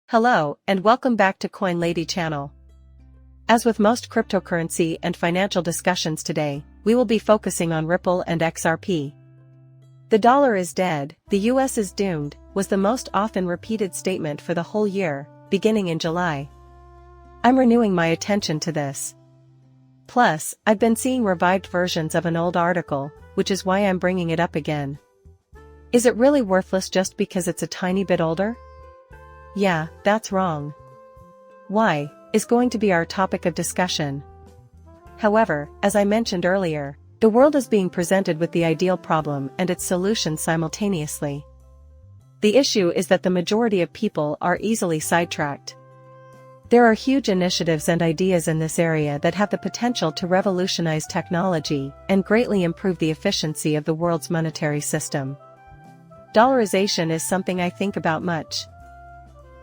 Hello, and welcome back to Coin Lady channel. As with most cryptocurrency and financial discussions today, we will be focusing on Ripple and XRP. The dollar is dead, the US is doomed, was the most often repeated statement for the whole year, beginning in July. I'm renewing my attention to this. Plus, I've been seeing revived versions of an old article, which is why I'm bringing it up again. Is it really worthless just because it's a tiny bit older? Yeah, that's wrong. Why, is going to be our topic of discussion. However, as I mentioned earlier, the world is being presented with the ideal problem and its solution simultaneously. The issue is that the majority of people are easily sidetracked. There are huge initiatives and ideas in this area that have the potential to revolutionize technology and greatly improve the efficiency of the world's monetary system. Dollarization is something I think about much.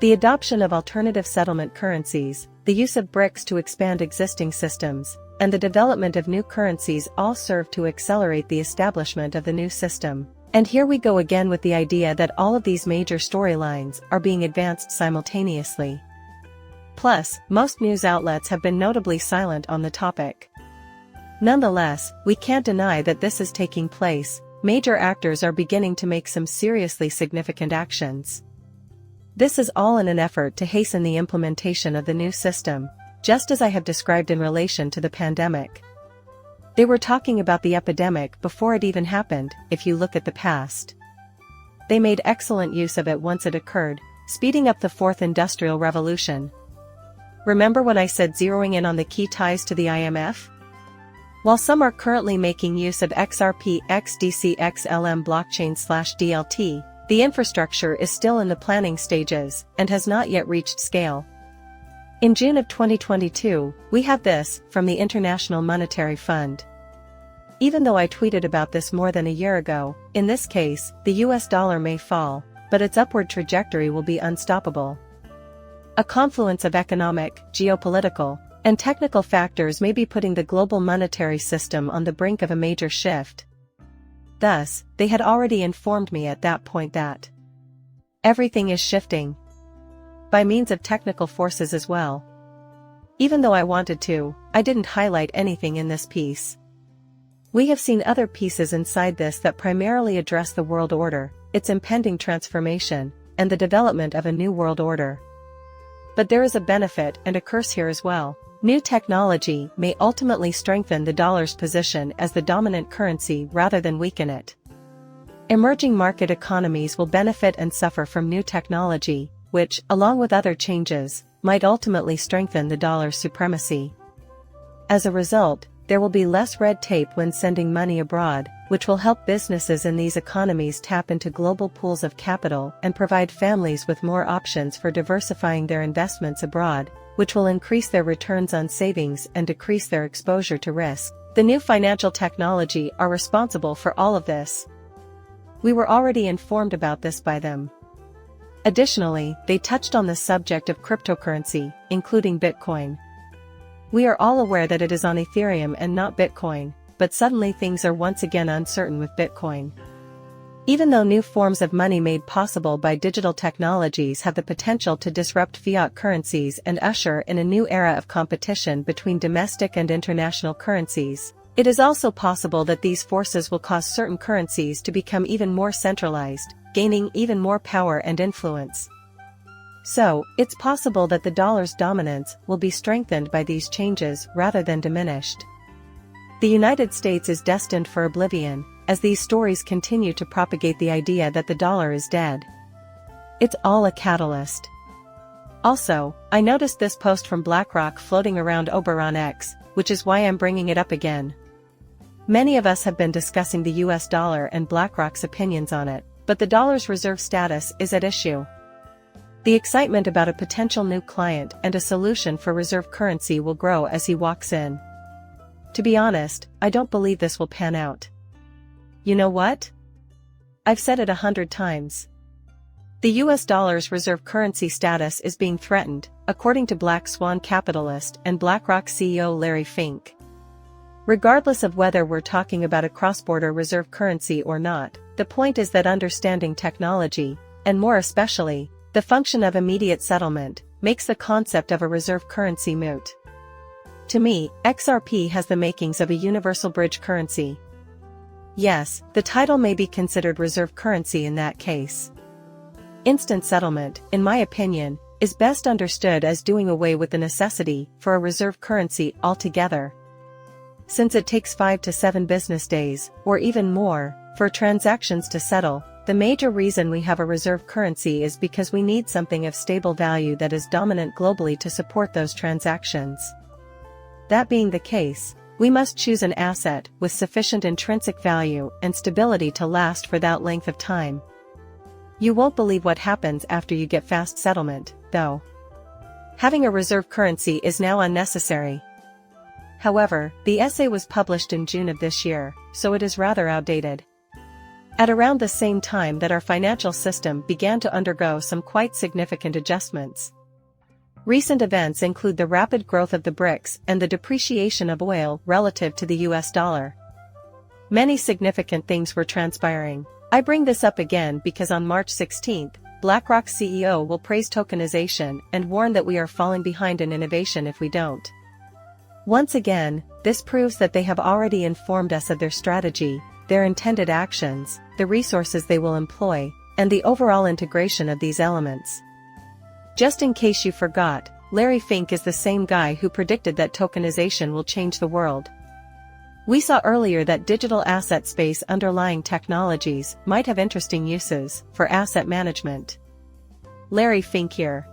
The adoption of alternative settlement currencies, the use of BRICS to expand existing systems, and the development of new currencies all serve to accelerate the establishment of the new system. And here we go again with the idea that all of these major storylines are being advanced simultaneously. Plus, most news outlets have been notably silent on the topic. Nonetheless, we can't deny that this is taking place. Major actors are beginning to make some seriously significant actions. This is all in an effort to hasten the implementation of the new system, just as I have described in relation to the pandemic. They were talking about the epidemic before it even happened, if you look at the past. They made excellent use of it once it occurred, speeding up the fourth industrial revolution. Remember when I said zeroing in on the key ties to the IMF? While some are currently making use of XRP XDC XLM blockchain/DLT, the infrastructure is still in the planning stages and has not yet reached scale. In June of 2022, we have this from the International Monetary Fund. Even though I tweeted about this more than a year ago, in this case, the US dollar may fall, but its upward trajectory will be unstoppable. A confluence of economic, geopolitical, and technical factors may be putting the global monetary system on the brink of a major shift. Thus, they had already informed me at that point that everything is shifting by means of technical forces as well. Even though I wanted to, I didn't highlight anything in this piece. We have seen other pieces inside this that primarily address the world order, its impending transformation, and the development of a new world order. But there is a benefit and a curse here as well. New technology may ultimately strengthen the dollar's position as the dominant currency rather than weaken it. Emerging market economies will benefit and suffer from new technology, which, along with other changes, might ultimately strengthen the dollar's supremacy. As a result, there will be less red tape when sending money abroad, which will help businesses in these economies tap into global pools of capital and provide families with more options for diversifying their investments abroad, which will increase their returns on savings and decrease their exposure to risk. The new financial technology are responsible for all of this. We were already informed about this by them. Additionally, they touched on the subject of cryptocurrency, including Bitcoin. We are all aware that it is on Ethereum and not Bitcoin, but suddenly things are once again uncertain with Bitcoin. Even though new forms of money made possible by digital technologies have the potential to disrupt fiat currencies and usher in a new era of competition between domestic and international currencies, it is also possible that these forces will cause certain currencies to become even more centralized, gaining even more power and influence. So, it's possible that the dollar's dominance will be strengthened by these changes rather than diminished. The United States is destined for oblivion, as these stories continue to propagate the idea that the dollar is dead. It's all a catalyst. Also, I noticed this post from BlackRock floating around Oberon X, which is why I'm bringing it up again. Many of us have been discussing the US dollar and BlackRock's opinions on it, but the dollar's reserve status is at issue. The excitement about a potential new client and a solution for reserve currency will grow as he walks in. To be honest, I don't believe this will pan out. You know what? I've said it 100 times. The US dollar's reserve currency status is being threatened, according to Black Swan capitalist and BlackRock CEO Larry Fink. Regardless of whether we're talking about a cross-border reserve currency or not, the point is that understanding technology, and more especially, The function of immediate settlement makes the concept of a reserve currency moot. To me, XRP has the makings of a universal bridge currency. Yes, the title may be considered reserve currency in that case. Instant settlement, in my opinion, is best understood as doing away with the necessity for a reserve currency altogether. Since it takes 5 to 7 business days, or even more, for transactions to settle, the major reason we have a reserve currency is because we need something of stable value that is dominant globally to support those transactions. That being the case, we must choose an asset with sufficient intrinsic value and stability to last for that length of time. You won't believe what happens after you get fast settlement, though. Having a reserve currency is now unnecessary. However, the essay was published in June of this year, so it is rather outdated. At around the same time that our financial system began to undergo some quite significant adjustments. Recent events include the rapid growth of the BRICS and the depreciation of oil relative to the US dollar. Many significant things were transpiring. I bring this up again because on March 16, BlackRock CEO will praise tokenization and warn that we are falling behind in innovation if we don't. Once again, this proves that they have already informed us of their strategy, their intended actions, the resources they will employ, and the overall integration of these elements. Just in case you forgot, Larry Fink is the same guy who predicted that tokenization will change the world. We saw earlier that digital asset space underlying technologies might have interesting uses for asset management. Larry Fink here.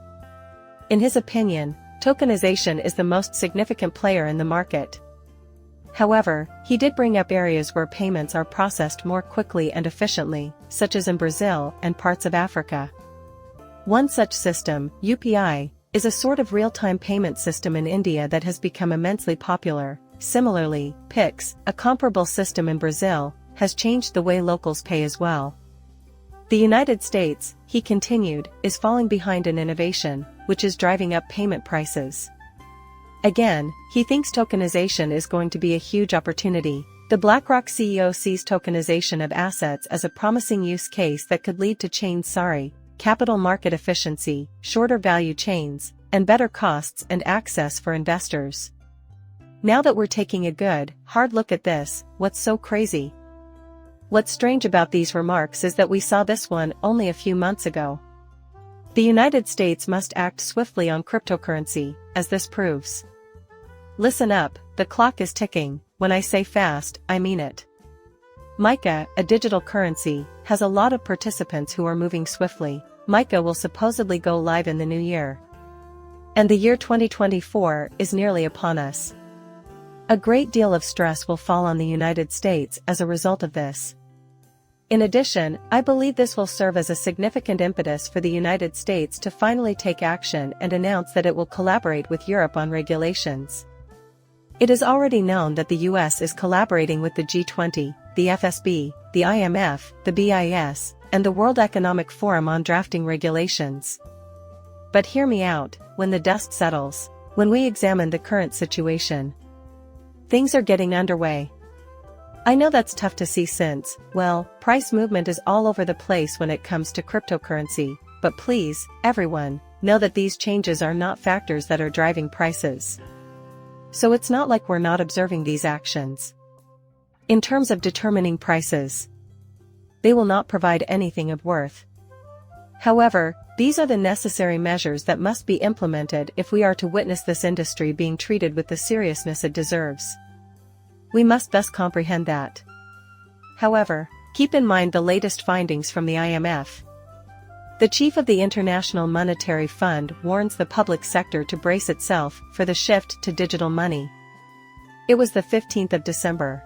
In his opinion, tokenization is the most significant player in the market. However, he did bring up areas where payments are processed more quickly and efficiently, such as in Brazil and parts of Africa. One such system, UPI, is a sort of real-time payment system in India that has become immensely popular. Similarly, Pix, a comparable system in Brazil, has changed the way locals pay as well. The United States, he continued, is falling behind in innovation, which is driving up payment prices. Again, he thinks tokenization is going to be a huge opportunity. The BlackRock CEO sees tokenization of assets as a promising use case that could lead to capital market efficiency, shorter value chains, and better costs and access for investors. Now that we're taking a good, hard look at this, what's so crazy? What's strange about these remarks is that we saw this one only a few months ago. The United States must act swiftly on cryptocurrency, as this proves. Listen up, the clock is ticking. When I say fast, I mean it. MiCA, a digital currency, has a lot of participants who are moving swiftly. MiCA will supposedly go live in the new year. And the year 2024 is nearly upon us. A great deal of stress will fall on the United States as a result of this. In addition, I believe this will serve as a significant impetus for the United States to finally take action and announce that it will collaborate with Europe on regulations. It is already known that the US is collaborating with the G20, the FSB, the IMF, the BIS, and the World Economic Forum on drafting regulations. But hear me out, when the dust settles, when we examine the current situation, things are getting underway. I know that's tough to see since, well, price movement is all over the place when it comes to cryptocurrency, but please, everyone, know that these changes are not factors that are driving prices. So it's not like we're not observing these actions. In terms of determining prices, they will not provide anything of worth. However, these are the necessary measures that must be implemented if we are to witness this industry being treated with the seriousness it deserves. We must thus comprehend that. However, keep in mind the latest findings from the IMF. The chief of the International Monetary Fund warns the public sector to brace itself for the shift to digital money. It was the 15th of December.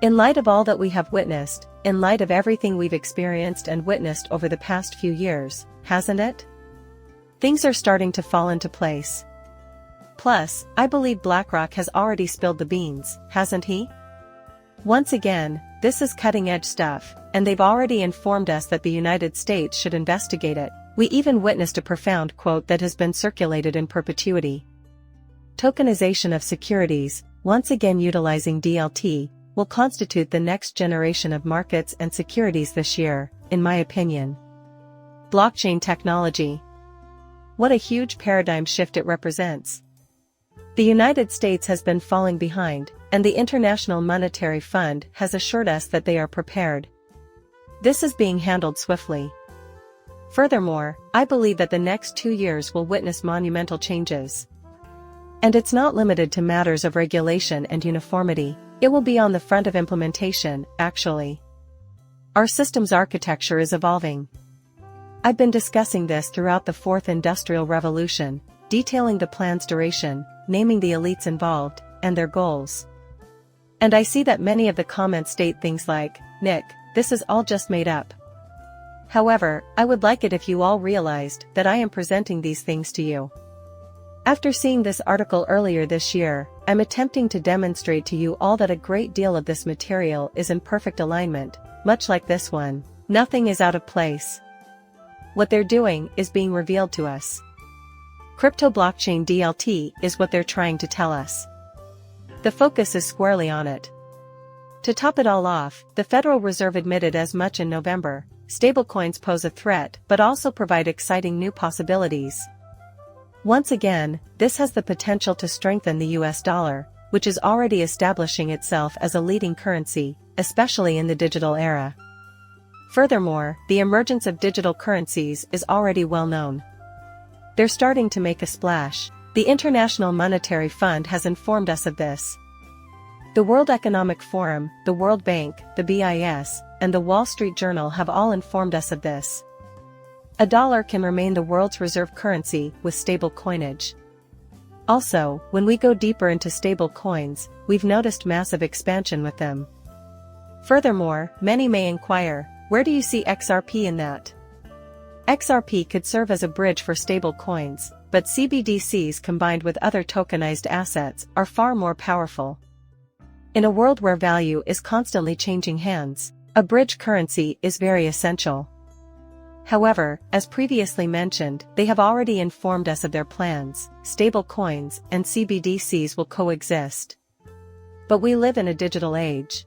In light of all that we have witnessed, in light of everything we've experienced and witnessed over the past few years, hasn't it? Things are starting to fall into place. Plus, I believe BlackRock has already spilled the beans, hasn't he? Once again, this is cutting-edge stuff, and they've already informed us that the United States should investigate it. We even witnessed a profound quote that has been circulated in perpetuity. Tokenization of securities, once again utilizing DLT, will constitute the next generation of markets and securities this year, in my opinion. Blockchain technology. What a huge paradigm shift it represents. The United States has been falling behind, and the International Monetary Fund has assured us that they are prepared. This is being handled swiftly. Furthermore, I believe that the next 2 years will witness monumental changes. And it's not limited to matters of regulation and uniformity, it will be on the front of implementation, actually. Our system's architecture is evolving. I've been discussing this throughout the Fourth Industrial Revolution, detailing the plan's duration, naming the elites involved, and their goals. And I see that many of the comments state things like, "Nick, this is all just made up." However, I would like it if you all realized that I am presenting these things to you. After seeing this article earlier this year, I'm attempting to demonstrate to you all that a great deal of this material is in perfect alignment, much like this one. Nothing is out of place. What they're doing is being revealed to us. Crypto blockchain DLT is what they're trying to tell us. The focus is squarely on it. To top it all off, the Federal Reserve admitted as much in November. Stablecoins pose a threat but also provide exciting new possibilities. Once again, this has the potential to strengthen the US dollar, which is already establishing itself as a leading currency, especially in the digital era. Furthermore, the emergence of digital currencies is already well known. They're starting to make a splash. The International Monetary Fund has informed us of this. The World Economic Forum, the World Bank, the BIS, and the Wall Street Journal have all informed us of this. A dollar can remain the world's reserve currency with stable coinage. Also, when we go deeper into stable coins, we've noticed massive expansion with them. Furthermore, many may inquire, where do you see XRP in that? XRP could serve as a bridge for stable coins, but CBDCs combined with other tokenized assets are far more powerful. In a world where value is constantly changing hands, a bridge currency is very essential. However, as previously mentioned, they have already informed us of their plans. Stable coins and CBDCs will coexist. But we live in a digital age.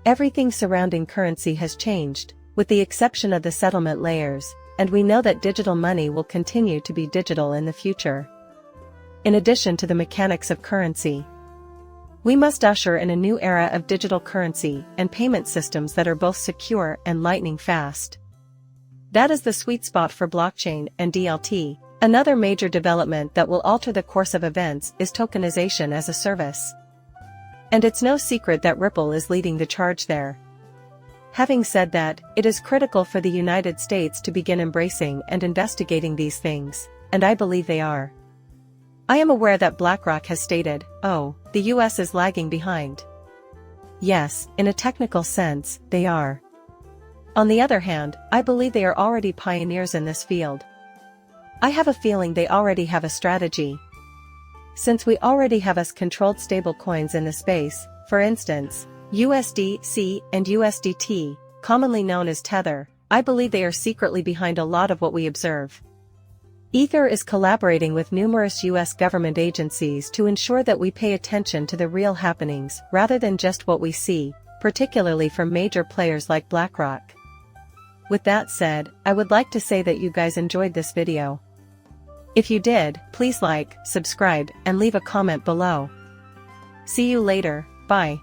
Everything surrounding currency has changed, with the exception of the settlement layers, and we know that digital money will continue to be digital in the future. In addition to the mechanics of currency, we must usher in a new era of digital currency and payment systems that are both secure and lightning fast. That is the sweet spot for blockchain and DLT. Another major development that will alter the course of events is tokenization as a service. And it's no secret that Ripple is leading the charge there. Having said that, it is critical for the United States to begin embracing and investigating these things, and I believe they are. I am aware that BlackRock has stated, "Oh, the US is lagging behind." Yes, in a technical sense, they are. On the other hand, I believe they are already pioneers in this field. I have a feeling they already have a strategy. Since we already have controlled stablecoins in the space, for instance, USDC and USDT, commonly known as Tether, I believe they are secretly behind a lot of what we observe. Ether is collaborating with numerous US government agencies to ensure that we pay attention to the real happenings rather than just what we see, particularly from major players like BlackRock. With that said, I would like to say that you guys enjoyed this video. If you did, please like, subscribe, and leave a comment below. See you later, bye.